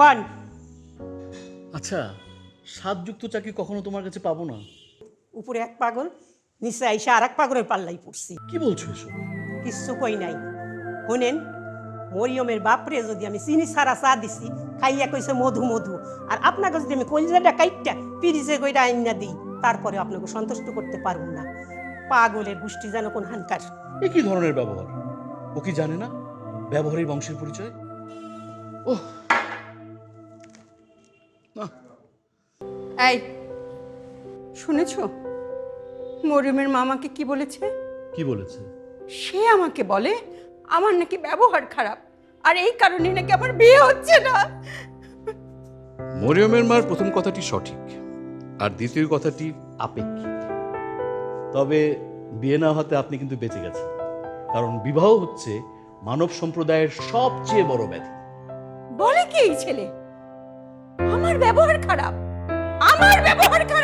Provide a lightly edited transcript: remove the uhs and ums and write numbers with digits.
কন। আচ্ছা, স্বাদযুক্ত চা কি কখনো তোমার কাছে পাবো না? উপরে এক পাগল, নিচে আইসা আর এক পাগলের পাল্লাই পড়ছি। কি বলছো এসব? কিচ্ছু কই নাই। শোনেন, মরিয়মের বাপরে যদি আমি চিনি ছাড়া চা দিছি, খাইয়া কইছে মধু মধু, আর আপনাকে যদি আমি কলিজাটা কাইটটা পিরিজে কইটা আইনা দিই, তারপরে আপনাকে সন্তুষ্ট করতে পারুন না। পাগলের গোষ্ঠী যেন কোন হানকার। এ কি ধরনের ব্যবহার? ও কি জানে না ব্যবহারই বংশের পরিচয়? ওহ না। এই শুনেছ মরিয়মের মামাকে কি বলেছে? কি বলেছে? সে আমাকে বলে আমার নাকি ব্যবহার খারাপ, আর এই কারণে নাকি আমার বিয়ে হচ্ছে না। মরিয়মের মার প্রথম কথাটি সঠিক, আর দ্বিতীয় কথাটি আপেক্ষিক। তবে বিয়ে না হতে আপনি কিন্তু বেঁচে গেছেন, কারণ বিবাহ হচ্ছে মানব সম্প্রদায়ের সবচেয়ে বড় ব্যাধি। বলে কি এই ছেলে আমার ব্যবহার খারাপ? আমার ব্যবহার খারাপ?